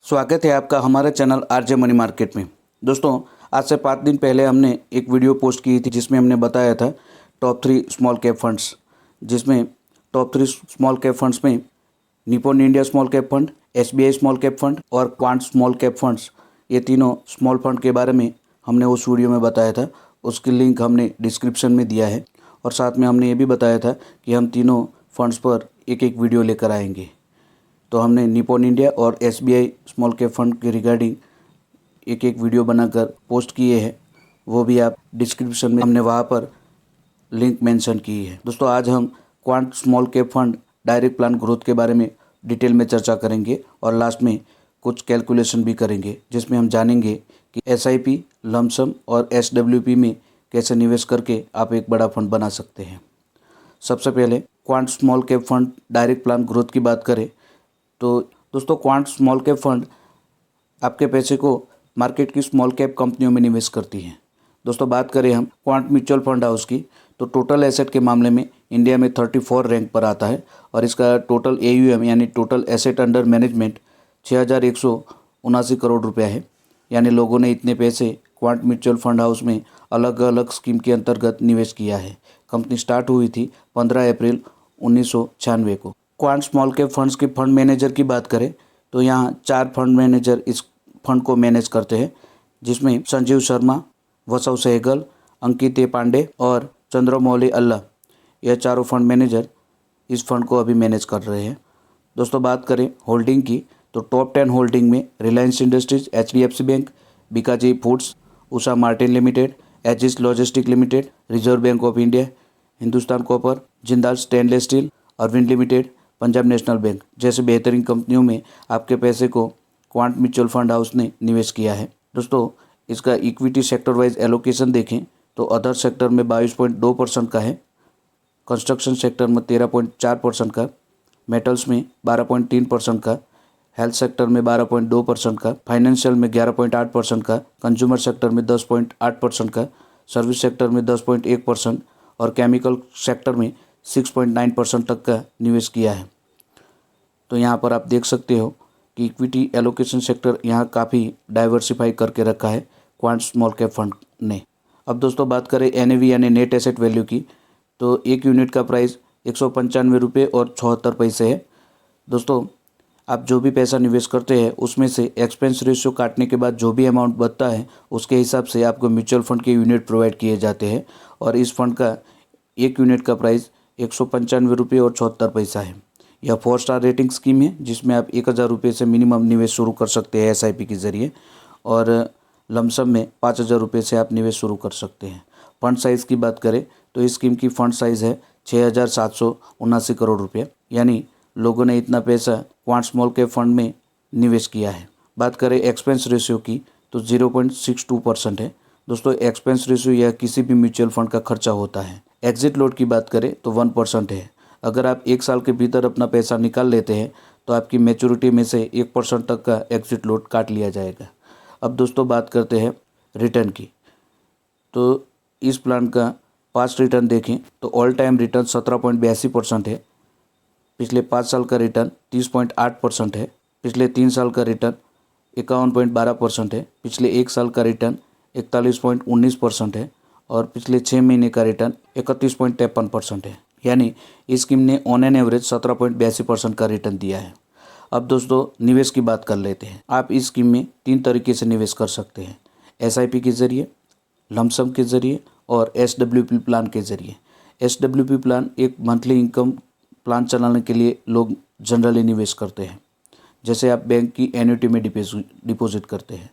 स्वागत है आपका हमारे चैनल आरजे मनी मार्केट में। दोस्तों, आज से 5 दिन पहले हमने एक वीडियो पोस्ट की थी जिसमें हमने बताया था टॉप 3 स्मॉल कैप फंड्स, जिसमें टॉप 3 स्मॉल कैप फंड्स में Nippon India small cap fund, SBI small cap fund और क्वांट स्मॉल कैप फंड्स, ये तीनों स्मॉल फंड के बारे में हमने उस वीडियो में बताया था। उसकी लिंक हमने डिस्क्रिप्शन में दिया है और साथ में हमने ये भी बताया था कि हम तीनों फंड्स पर एक एक वीडियो लेकर आएंगे। तो हमने निप्पॉन इंडिया और एसबीआई स्मॉल कैप फंड के रिगार्डिंग एक एक वीडियो बनाकर पोस्ट किए हैं, वो भी आप डिस्क्रिप्शन में हमने वहाँ पर लिंक मेंशन की है। दोस्तों, आज हम quant small cap fund direct plan growth के बारे में डिटेल में चर्चा करेंगे और लास्ट में कुछ कैलकुलेशन भी करेंगे, जिसमें हम जानेंगे कि एसआईपी, लमसम और एसडब्ल्यूपी में कैसे निवेश करके आप एक बड़ा फंड बना सकते हैं। सबसे पहले quant small cap fund direct plan growth की बात करें तो दोस्तों, क्वांट स्मॉल कैप फंड आपके पैसे को मार्केट की स्मॉल कैप कंपनियों में निवेश करती हैं। दोस्तों, बात करें हम क्वांट म्यूचुअल फंड हाउस की तो टोटल एसेट के मामले में इंडिया में 34 रैंक पर आता है और इसका टोटल AUM यानी total asset under management 6,179 crore रुपया है। यानी लोगों ने इतने पैसे क्वांट म्यूचुअल फंड हाउस में अलग अलग स्कीम के अंतर्गत निवेश किया है। कंपनी स्टार्ट हुई थी 15 अप्रैल 1996 को। क्वांट स्मॉल कैप फंड्स के फंड मैनेजर की बात करें तो यहाँ 4 फंड मैनेजर इस फंड को मैनेज करते हैं, जिसमें संजीव शर्मा, वसव सहगल, अंकित पांडे और चंद्रमौली अल्लाह, यह चारों फंड मैनेजर इस फंड को अभी मैनेज कर रहे हैं। दोस्तों, बात करें होल्डिंग की तो टॉप 10 होल्डिंग में Reliance Industries, HDFC Bank, Bikaji Foods, Usha Martin Limited, Aegis Logistic Limited, Reserve Bank of India, Hindustan Copper, Jindal Stainless Steel, Arvind Limited, Punjab National Bank जैसे बेहतरीन कंपनियों में आपके पैसे को क्वांट म्यूचुअल फंड हाउस ने निवेश किया है। दोस्तों, इसका इक्विटी सेक्टर वाइज एलोकेशन देखें तो अदर सेक्टर में 22.2% का है, कंस्ट्रक्शन सेक्टर में 13.4% का, मेटल्स में 12.3% का, हेल्थ सेक्टर में 12.2% का, फाइनेंशियल में 11.8% का, कंज्यूमर सेक्टर में 10.8% का, सर्विस सेक्टर में 10.1% और केमिकल सेक्टर में 6.9% तक का निवेश किया है। तो यहाँ पर आप देख सकते हो कि इक्विटी एलोकेशन सेक्टर यहाँ काफ़ी डाइवर्सिफाई करके रखा है क्वांट स्मॉल कैप फंड ने। अब दोस्तों, बात करें NAV यानी नेट एसेट वैल्यू की तो एक यूनिट का प्राइस 195 रुपये और 74 पैसे है। दोस्तों, आप जो भी पैसा निवेश करते हैं उसमें से एक्सपेंस रेशियो काटने के बाद जो भी अमाउंट बचता है उसके हिसाब से आपको म्यूचुअल फंड के यूनिट प्रोवाइड किए जाते हैं और इस फंड का एक यूनिट का प्राइस 195 रुपये और 74 पैसा है। यह 4 स्टार रेटिंग स्कीम है जिसमें आप 1,000 रुपये से मिनिमम निवेश शुरू कर सकते हैं SIP के ज़रिए और लमसम में 5,000 रुपये से आप निवेश शुरू कर सकते हैं। फंड साइज़ की बात करें तो इस स्कीम की फंड साइज़ है 6,779 करोड़ रुपये। यानी लोगों ने इतना पैसा क्वांट स्मॉल कैप फंड में निवेश किया है। बात करें एक्सपेंस रेशियो की तो 0.62% है। दोस्तों, एक्सपेंस रेशियो यह किसी भी म्यूचुअल फंड का खर्चा होता है। एग्जिट लोड की बात करें तो 1% है। अगर आप 1 साल के भीतर अपना पैसा निकाल लेते हैं तो आपकी मैच्योरिटी में से 1% तक का एग्जिट लोड काट लिया जाएगा। अब दोस्तों, बात करते हैं रिटर्न की तो इस प्लान का पास्ट रिटर्न देखें तो ऑल टाइम रिटर्न 17.82% है। पिछले 5 साल का रिटर्न 30.8% है। पिछले 3 साल का रिटर्न 51.12% है। पिछले 1 साल का रिटर्न 41.19% है और पिछले 6 महीने का रिटर्न 31.53% है। यानी इस स्कीम ने ऑन एन एवरेज 17.82% का रिटर्न दिया है। अब दोस्तों, निवेश की बात कर लेते हैं। आप इस स्कीम में 3 तरीके से निवेश कर सकते हैं, SIP के ज़रिए, लमसम के ज़रिए और SWP प्लान के ज़रिए। SWP प्लान एक मंथली इनकम प्लान चलाने के लिए लोग जनरली निवेश करते हैं। जैसे आप बैंक की एन्युटी में डिपॉजिट करते हैं।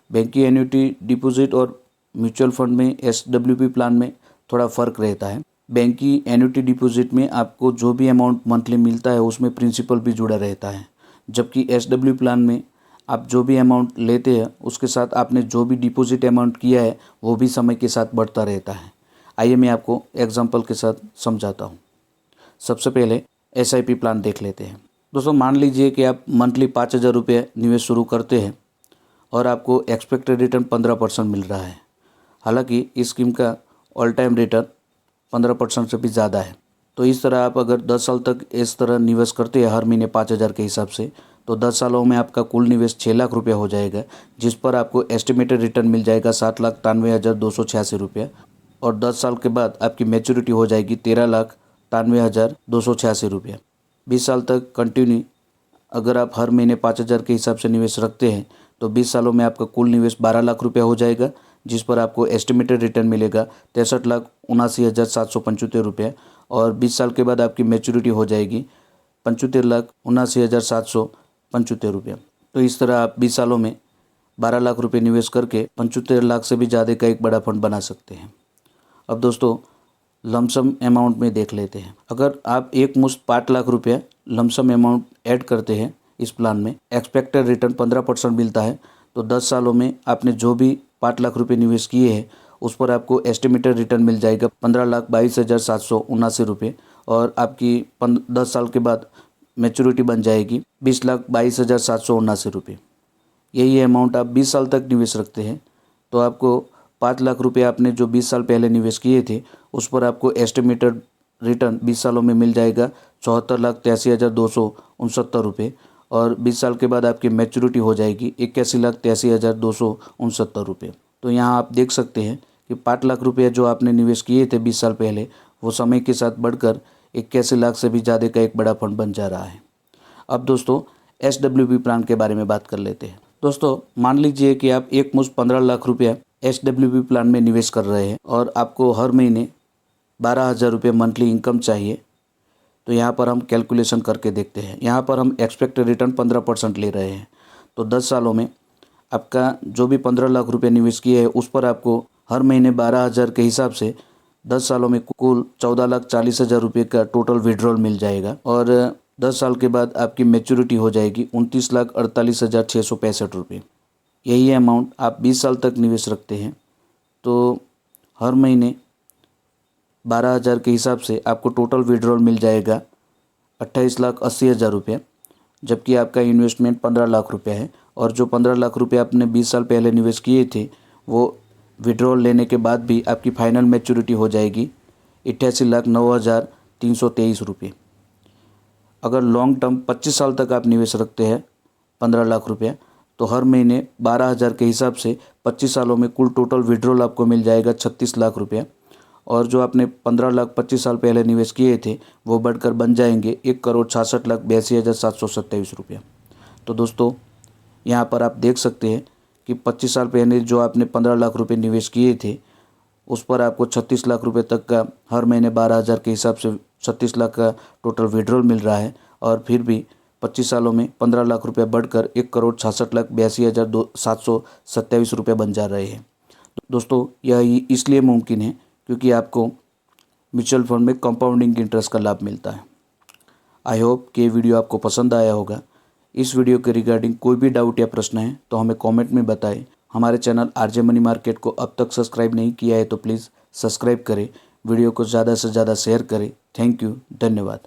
बैंक की एन्युटी डिपॉजिट और म्यूचुअल फंड में SWP प्लान में थोड़ा फ़र्क रहता है। बैंक की एन्युटी डिपॉजिट में आपको जो भी अमाउंट मंथली मिलता है उसमें प्रिंसिपल भी जुड़ा रहता है, जबकि SW प्लान में आप जो भी अमाउंट लेते हैं उसके साथ आपने जो भी डिपॉजिट अमाउंट किया है वो भी समय के साथ बढ़ता रहता है। आइए मैं आपको एग्जांपल के साथ समझाता हूँ। सबसे पहले SIP प्लान देख लेते हैं। दोस्तों, मान लीजिए कि आप मंथली 5,000 रुपये निवेश शुरू करते हैं और आपको एक्सपेक्टेड रिटर्न 15% मिल रहा है। हालांकि इस स्कीम का ऑल टाइम रिटर्न 15% से भी ज़्यादा है। तो इस तरह आप अगर 10 साल तक इस तरह निवेश करते हैं हर महीने 5,000 के हिसाब से तो 10 सालों में आपका कुल निवेश 6 लाख रुपया हो जाएगा, जिस पर आपको एस्टिमेटेड रिटर्न मिल जाएगा 7,93,286 रुपया। और 10 साल के बाद आपकी मैच्योरिटी हो जाएगी 13,93,286 रुपया। 20 साल तक कंटिन्यू अगर आप हर महीने 5,000 के हिसाब से निवेश रखते हैं तो 20 सालों में आपका कुल निवेश 12 लाख रुपया हो जाएगा, जिस पर आपको एस्टिमेटेड रिटर्न मिलेगा 63,79,775 रुपया। और 20 साल के बाद आपकी मैच्योरिटी हो जाएगी 75,79,775 रुपया। तो इस तरह आप 20 सालों में 12 लाख रुपये निवेश करके 75 लाख से भी ज़्यादा का एक बड़ा फंड बना सकते हैं। अब दोस्तों लमसम अमाउंट में देख लेते हैं। अगर आप एक मुश्त 5 लाख रुपया लमसम अमाउंट ऐड करते हैं इस प्लान में, एक्सपेक्टेड रिटर्न 15% मिलता है। तो 10 सालों में आपने जो भी 5 लाख रुपये निवेश किए हैं उस पर आपको एस्टिमेटेड रिटर्न मिल जाएगा 15,22,779 रुपये। और आपकी 10 साल के बाद मैच्योरिटी बन जाएगी 20,22,779 रुपये। यही अमाउंट आप 20 साल तक निवेश रखते हैं तो आपको 5 लाख रुपये आपने जो 20 साल पहले निवेश किए थे उस पर आपको एस्टिमेटेड रिटर्न 20 सालों में मिल जाएगा 74,83,269 रुपये। और 20 साल के बाद आपकी मैच्योरिटी हो जाएगी 81,83,269 रुपये। तो यहाँ आप देख सकते हैं कि 5 लाख रुपये जो आपने निवेश किए थे 20 साल पहले, वो समय के साथ बढ़कर 81 लाख से भी ज़्यादा का एक बड़ा फंड बन जा रहा है। अब दोस्तों SWP प्लान के बारे में बात कर लेते हैं। दोस्तों मान लीजिए कि आप एक मुश्त 15 लाख रुपया SWP प्लान में निवेश कर रहे हैं और आपको हर महीने 12,000 रुपये मंथली इनकम चाहिए। तो यहाँ पर हम कैलकुलेशन करके देखते हैं। यहाँ पर हम एक्सपेक्टेड रिटर्न 15% ले रहे हैं। तो 10 सालों में आपका जो भी 15 लाख रुपये निवेश किए हैं उस पर आपको हर महीने 12,000 के हिसाब से 10 सालों में कुल 14,40,000 रुपये का टोटल विड्रॉल मिल जाएगा। और 10 साल के बाद आपकी मैच्योरिटी हो जाएगी 29,48,665 रुपये। यही अमाउंट आप 20 साल तक निवेश रखते हैं तो हर महीने 12,000 के हिसाब से आपको टोटल विड्रॉल मिल जाएगा 28,80,000 रुपये, जबकि आपका इन्वेस्टमेंट 15 लाख रुपया है। और जो 15 लाख रुपये आपने 20 साल पहले निवेश किए थे वो विड्रॉल लेने के बाद भी आपकी फाइनल मैच्योरिटी हो जाएगी 88,09,323 रुपये। अगर लॉन्ग टर्म 25 साल तक आप निवेश रखते हैं 15 लाख रुपया तो हर महीने 12,000 के हिसाब से 25 सालों में कुल टोटल विड्रॉल आपको मिल जाएगा 36 लाख रुपया। और जो आपने 15 लाख 25 साल पहले निवेश किए थे वो बढ़कर बन जाएंगे 1,66,82,727 रुपया। तो दोस्तों यहाँ पर आप देख सकते हैं कि 25 साल पहले जो आपने 15 लाख रुपये निवेश किए थे उस पर आपको 36 लाख रुपये तक का हर महीने 12,000 के हिसाब से 36 लाख का टोटल विड्रॉल मिल रहा है। और फिर भी 25 सालों में 15 लाख रुपये बढ़कर 1,66,82,727 रुपये बन जा रहे हैं। दोस्तों यह इसलिए मुमकिन है क्योंकि आपको म्यूचुअल फंड में कंपाउंडिंग इंटरेस्ट का लाभ मिलता है। आई होप कि ये वीडियो आपको पसंद आया होगा। इस वीडियो के रिगार्डिंग कोई भी डाउट या प्रश्न है तो हमें कमेंट में बताएं। हमारे चैनल आरजे मनी मार्केट को अब तक सब्सक्राइब नहीं किया है तो प्लीज़ सब्सक्राइब करें, वीडियो को ज़्यादा से ज़्यादा शेयर करें। थैंक यू, धन्यवाद।